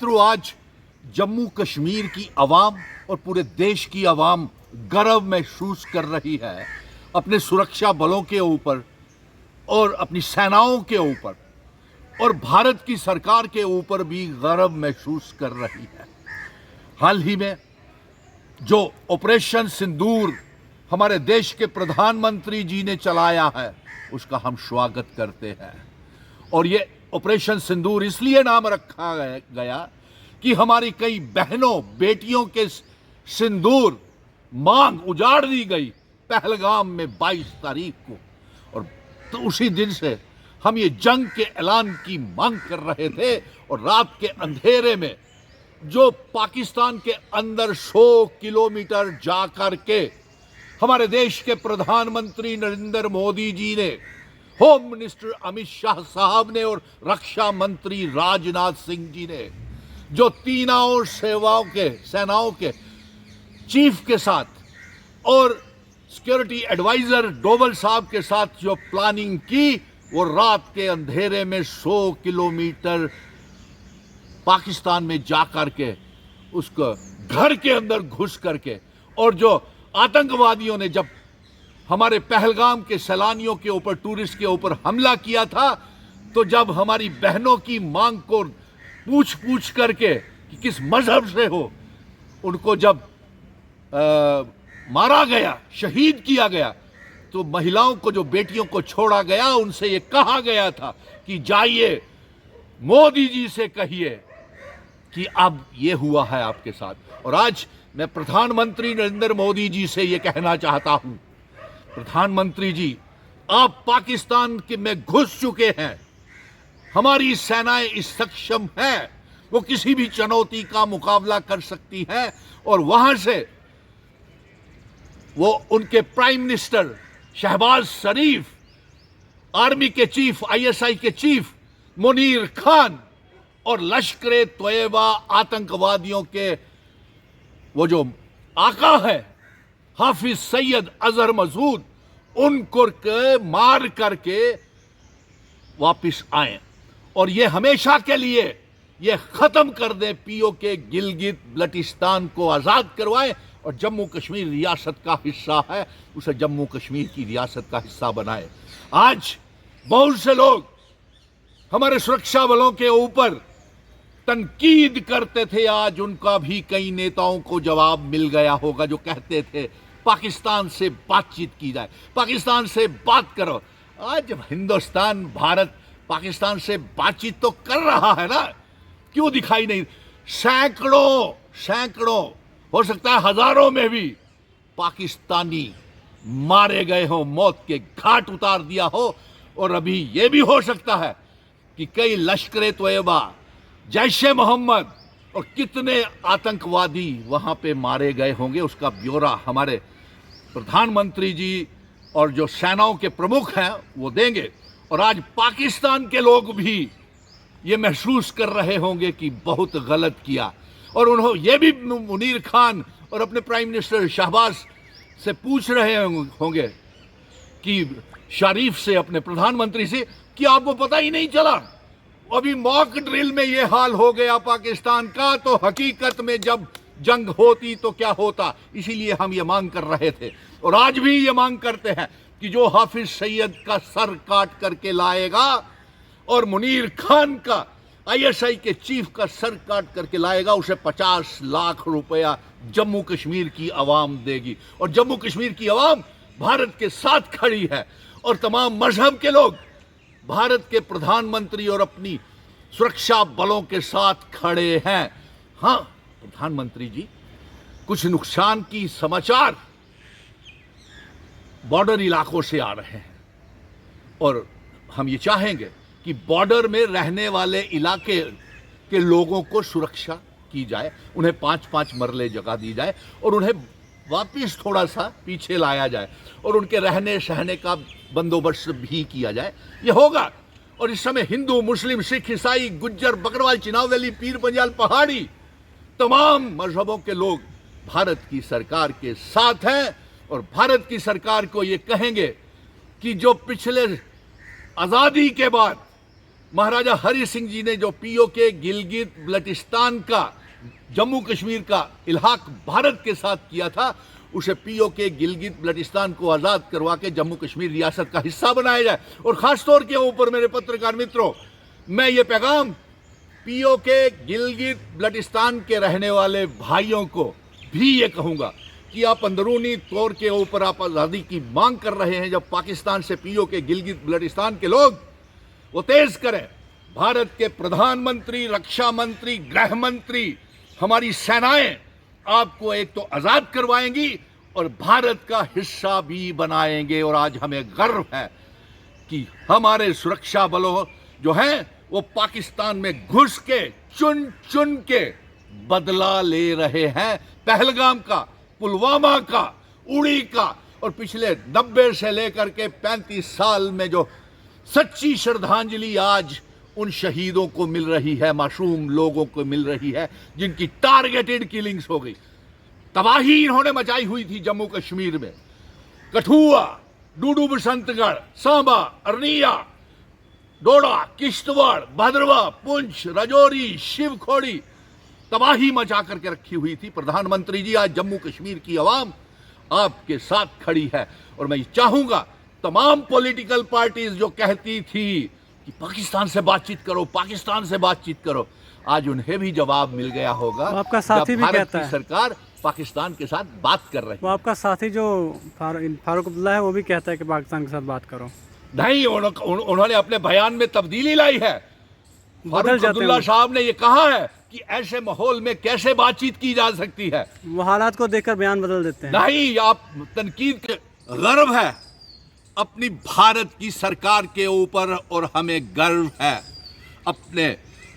मित्रों, आज जम्मू कश्मीर की आवाम और पूरे देश की आवाम गर्व महसूस कर रही है अपने सुरक्षा बलों के ऊपर और अपनी सेनाओं के ऊपर, और भारत की सरकार के ऊपर भी गर्व महसूस कर रही है। हाल ही में जो ऑपरेशन सिंदूर हमारे देश के प्रधानमंत्री जी ने चलाया है, उसका हम स्वागत करते हैं। और ये ऑपरेशन सिंदूर इसलिए नाम रखा गया कि हमारी कई बहनों बेटियों के सिंदूर मांग उजाड़ दी गई पहलगाम में 22 तारीख को, और तो उसी दिन से हम ये जंग के ऐलान की मांग कर रहे थे। और रात के अंधेरे में जो पाकिस्तान के अंदर 100 किलोमीटर जा कर के हमारे देश के प्रधानमंत्री नरेंद्र मोदी जी ने, होम मिनिस्टर अमित शाह साहब ने और रक्षा मंत्री राजनाथ सिंह जी ने जो तीनों सेनाओं के चीफ के साथ और सिक्योरिटी एडवाइजर डोवल साहब के साथ जो प्लानिंग की, वो रात के अंधेरे में 100 किलोमीटर पाकिस्तान में जा करके उसको घर के अंदर घुस करके, और जो आतंकवादियों ने जब हमारे पहलगाम के सैलानियों के ऊपर, टूरिस्ट के ऊपर हमला किया था, तो जब हमारी बहनों की मांग को पूछ करके कि किस मजहब से हो, उनको जब मारा गया, शहीद किया गया, तो महिलाओं को, जो बेटियों को छोड़ा गया, उनसे ये कहा गया था कि जाइए मोदी जी से कहिए कि अब ये हुआ है आपके साथ। और आज मैं प्रधानमंत्री नरेंद्र मोदी जी से ये कहना चाहता हूं, प्रधानमंत्री जी, आप पाकिस्तान में घुस चुके हैं, हमारी सेनाएं इस सक्षम हैं, वो किसी भी चुनौती का मुकाबला कर सकती हैं। और वहां से वो उनके प्राइम मिनिस्टर शहबाज शरीफ, आर्मी के चीफ, आईएसआई के चीफ मुनीर खान और लश्कर तोयबा आतंकवादियों के वो जो आका है हाफिज सैयद अजहर मसूद, उनको मार करके वापिस आए और ये हमेशा के लिए ये खत्म कर दें, पीओके गिलगित बल्टिस्तान को आजाद करवाएं और जम्मू कश्मीर रियासत का हिस्सा है, उसे जम्मू कश्मीर की रियासत का हिस्सा बनाए। आज बहुत से लोग हमारे सुरक्षा बलों के ऊपर तनकीद करते थे, आज उनका भी कई नेताओं को जवाब मिल गया होगा जो कहते थे पाकिस्तान से बातचीत की जाए, पाकिस्तान से बात करो। आज हिंदुस्तान, भारत पाकिस्तान से बातचीत तो कर रहा है ना, क्यों दिखाई नहीं? सैकड़ों, हो सकता है हजारों में भी पाकिस्तानी मारे गए हो, मौत के घाट उतार दिया हो। और अभी यह भी हो सकता है कि कई लश्कर तोयबा, जैश-ए मोहम्मद और कितने आतंकवादी वहां पे मारे गए होंगे, उसका ब्यौरा हमारे प्रधानमंत्री जी और जो सेनाओं के प्रमुख हैं वो देंगे। और आज पाकिस्तान के लोग भी ये महसूस कर रहे होंगे कि बहुत गलत किया, और उन्होंने ये भी मुनीर खान और अपने प्राइम मिनिस्टर शहबाज से पूछ रहे होंगे कि शरीफ से, अपने प्रधानमंत्री से, कि आपको पता ही नहीं चला, अभी मॉक ड्रिल में ये हाल हो गया पाकिस्तान का, तो हकीकत में जब जंग होती तो क्या होता। इसीलिए हम ये मांग कर रहे थे और आज भी ये मांग करते हैं कि जो हाफिज सैयद का सर काट करके लाएगा और मुनीर खान का, आईएसआई के चीफ का सर काट करके लाएगा, उसे 50 लाख रुपया जम्मू कश्मीर की आवाम देगी। और जम्मू कश्मीर की आवाम भारत के साथ खड़ी है और तमाम मजहब के लोग भारत के प्रधानमंत्री और अपनी सुरक्षा बलों के साथ खड़े हैं। हाँ प्रधानमंत्री जी, कुछ नुकसान की समाचार बॉर्डर इलाकों से आ रहे हैं और हम ये चाहेंगे कि बॉर्डर में रहने वाले इलाके के लोगों को सुरक्षा की जाए, उन्हें 5-5 मरले जगह दी जाए और उन्हें वापस थोड़ा सा पीछे लाया जाए और उनके रहने सहने का बंदोबस्त भी किया जाए। ये होगा। और इस समय हिंदू, मुस्लिम, सिख, ईसाई, गुज्जर, बकरवाल, चिनावली, पीर पंजाल, पहाड़ी, तमाम मजहबों के लोग भारत की सरकार के साथ हैं और भारत की सरकार को ये कहेंगे कि जो पिछले आज़ादी के बाद महाराजा हरि सिंह जी ने जो पीओके गिलगित बल्टिस्तान का जम्मू कश्मीर का इल्हाक भारत के साथ किया था, उसे पीओके गिलगित बल्टिस्तान को आज़ाद करवा के जम्मू कश्मीर रियासत का हिस्सा बनाया जाए। और ख़ासतौर के ऊपर मेरे पत्रकार मित्रों, मैं ये पैगाम पीओके गिलगित बल्टिस्तान के रहने वाले भाइयों को भी ये कहूँगा कि आप अंदरूनी तौर के ऊपर आप आज़ादी की मांग कर रहे हैं। जब पाकिस्तान से पीओके गिलगित बल्टिस्तान के लोग वो तेज करें, भारत के प्रधानमंत्री, रक्षा मंत्री, गृह मंत्री, हमारी सेनाएं आपको एक तो आज़ाद करवाएंगी और भारत का हिस्सा भी बनाएंगे। और आज हमें गर्व है कि हमारे सुरक्षा बलों जो हैं वो पाकिस्तान में घुस के चुन चुन के बदला ले रहे हैं, पहलगाम का, पुलवामा का, उड़ी का, और पिछले 90 से लेकर के 35 साल में जो सच्ची श्रद्धांजलि आज उन शहीदों को मिल रही है, मासूम लोगों को मिल रही है जिनकी टारगेटेड किलिंग्स हो गई। तबाही इन्होंने मचाई हुई थी जम्मू कश्मीर में। कठुआ, डूडू बसंतगढ़, सांबा, अरनिया, डोडा, किश्तवाड़, भद्रवा, पुंछ, राजौरी, शिवखोड़ी, तबाही मचा करके रखी हुई थी। प्रधानमंत्री जी, आज जम्मू कश्मीर की आवाम आपके साथ खड़ी है। और मैं चाहूंगा तमाम पॉलिटिकल पार्टीज जो कहती थी कि पाकिस्तान से बातचीत करो, पाकिस्तान से बातचीत करो, आज उन्हें भी जवाब मिल गया होगा। आपका साथी भी कहता है सरकार पाकिस्तान के साथ बात कर रही है। वो आपका साथी जो फारूक अब्दुल्ला है वो भी कहता है कि पाकिस्तान के साथ बात करो। नहीं, उन्होंने अपने बयान में तब्दीली लाई है। फारूक अब्दुल्ला साहब ने ये कहा है कि ऐसे माहौल में कैसे बातचीत की जा सकती है। वो हालात को देखकर बयान बदल देते हैं। नहीं, आप तनकीद के गर्व है अपनी भारत की सरकार के ऊपर, और हमें गर्व है अपने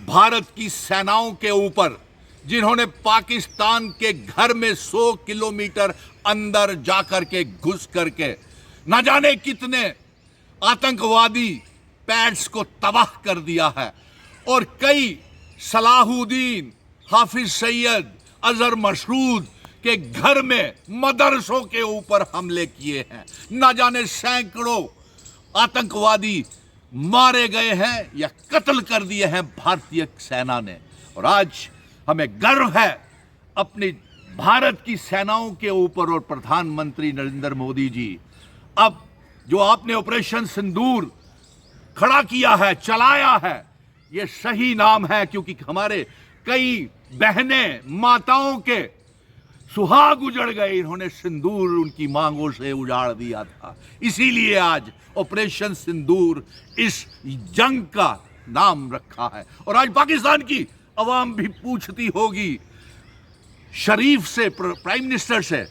भारत की सेनाओं के ऊपर जिन्होंने पाकिस्तान के घर में 100 किलोमीटर अंदर जाकर के घुस करके न जाने कितने आतंकवादी पैड्स को तबाह कर दिया है। और कई सलाहुद्दीन, हाफिज सैयद, अजहर मसूद के घर में, मदरसों के ऊपर हमले किए हैं। न जाने सैकड़ों आतंकवादी मारे गए हैं या कत्ल कर दिए हैं भारतीय सेना ने। और आज हमें गर्व है अपनी भारत की सेनाओं के ऊपर। और प्रधानमंत्री नरेंद्र मोदी जी, अब जो आपने ऑपरेशन सिंदूर खड़ा किया है, चलाया है, ये सही नाम है, क्योंकि हमारे कई बहनें, माताओं के सुहाग उजड़ गए। इन्होंने सिंदूर उनकी मांगों से उजाड़ दिया था, इसीलिए आज ऑपरेशन सिंदूर इस जंग का नाम रखा है। और आज पाकिस्तान की अवाम भी पूछती होगी शरीफ से, प्राइम मिनिस्टर से,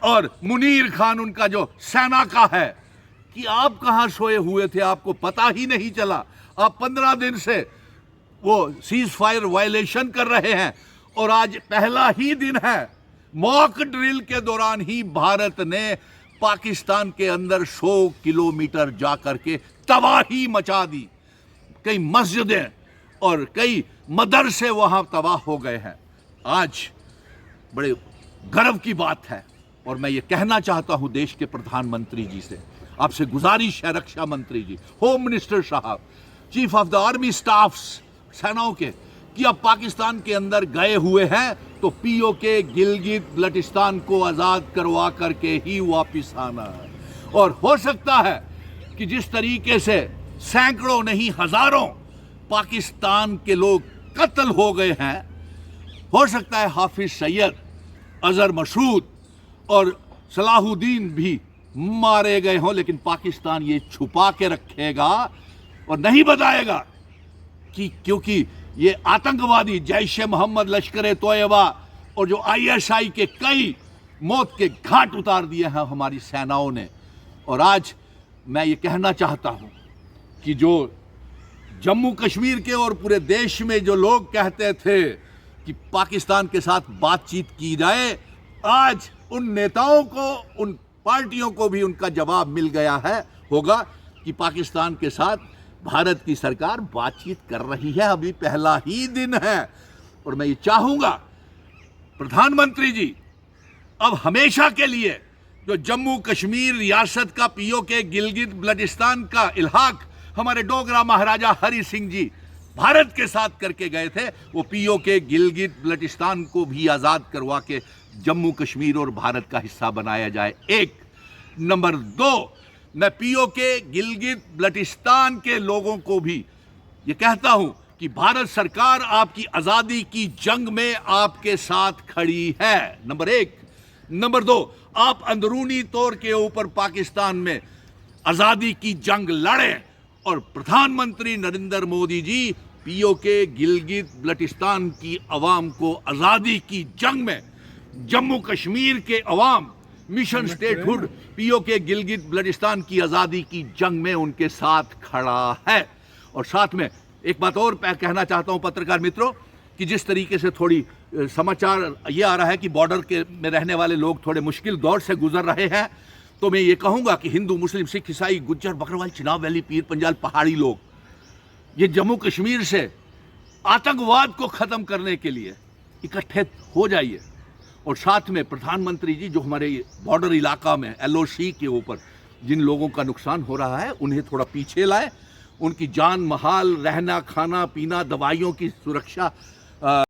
और मुनीर खान उनका जो सेना का है, कि आप कहां सोए हुए थे, आपको पता ही नहीं चला। आप 15 दिन से वो सीज फायर वायलेशन कर रहे हैं, और आज पहला ही दिन है, मॉक ड्रिल के दौरान ही भारत ने पाकिस्तान के अंदर 100 किलोमीटर जाकर के तबाही मचा दी। कई मस्जिदें और कई मदरसे वहां तबाह हो गए हैं। आज बड़े गर्व की बात है। और मैं ये कहना चाहता हूं देश के प्रधानमंत्री जी से, आपसे गुजारिश है, रक्षा मंत्री जी, होम मिनिस्टर साहब, chief of the army staffs, सेनाओं के, कि अब पाकिस्तान के अंदर गए हुए हैं तो पीओके गिलगित बल्टिस्तान को आज़ाद करवा करके ही वापिस आना है। और हो सकता है कि जिस तरीके से सैकड़ों नहीं हजारों पाकिस्तान के लोग कत्ल हो गए हैं, हो सकता है हाफिज सैयद, अजहर मसूद और सलाहुद्दीन भी मारे गए हों, लेकिन पाकिस्तान ये छुपा के रखेगा और नहीं बताएगा कि क्योंकि ये आतंकवादी जैश ए मोहम्मद, लश्कर तोयबा और जो ISI के कई मौत के घाट उतार दिए हैं हमारी सेनाओं ने। और आज मैं ये कहना चाहता हूं कि जो जम्मू कश्मीर के और पूरे देश में जो लोग कहते थे कि पाकिस्तान के साथ बातचीत की जाए, आज उन नेताओं को, उन पार्टियों को भी उनका जवाब मिल गया है होगा कि पाकिस्तान के साथ भारत की सरकार बातचीत कर रही है। अभी पहला ही दिन है। और मैं ये चाहूंगा प्रधानमंत्री जी, अब हमेशा के लिए जो जम्मू कश्मीर रियासत का पीओके गिलगित बल्टिस्तान का इल्हाक हमारे डोगरा महाराजा हरि सिंह जी भारत के साथ करके गए थे, वो पीओके गिलगित बल्टिस्तान को भी आज़ाद करवा के जम्मू कश्मीर और भारत का हिस्सा बनाया जाए। एक नंबर 2, मैं पीओके गिलगित बल्टिस्तान के लोगों को भी ये कहता हूं कि भारत सरकार आपकी आज़ादी की जंग में आपके साथ खड़ी है, नंबर 1। नंबर 2, आप अंदरूनी तौर के ऊपर पाकिस्तान में आज़ादी की जंग लड़ें और प्रधानमंत्री नरेंद्र मोदी जी पीओके गिलगित बल्टिस्तान की अवाम को आज़ादी की जंग में, जम्मू कश्मीर के अवाम mission statehood PoK Gilgit Baltistan की आज़ादी की जंग में उनके साथ खड़ा है। और साथ में एक बात और मैं कहना चाहता हूं पत्रकार मित्रों, कि जिस तरीके से थोड़ी समाचार ये आ रहा है कि बॉर्डर के में रहने वाले लोग थोड़े मुश्किल दौर से गुजर रहे हैं, तो मैं ये कहूँगा कि हिंदू, मुस्लिम, सिख, ईसाई, गुज्जर, बकरवाल, चिनाब वैली, पीर पंजाल, पहाड़ी लोग ये जम्मू कश्मीर से आतंकवाद को ख़त्म करने के लिए इकट्ठे हो जाइए। और साथ में प्रधानमंत्री जी जो हमारे बॉर्डर इलाका में LOC के ऊपर जिन लोगों का नुकसान हो रहा है उन्हें थोड़ा पीछे लाए, उनकी जान महाल, रहना, खाना, पीना, दवाइयों की सुरक्षा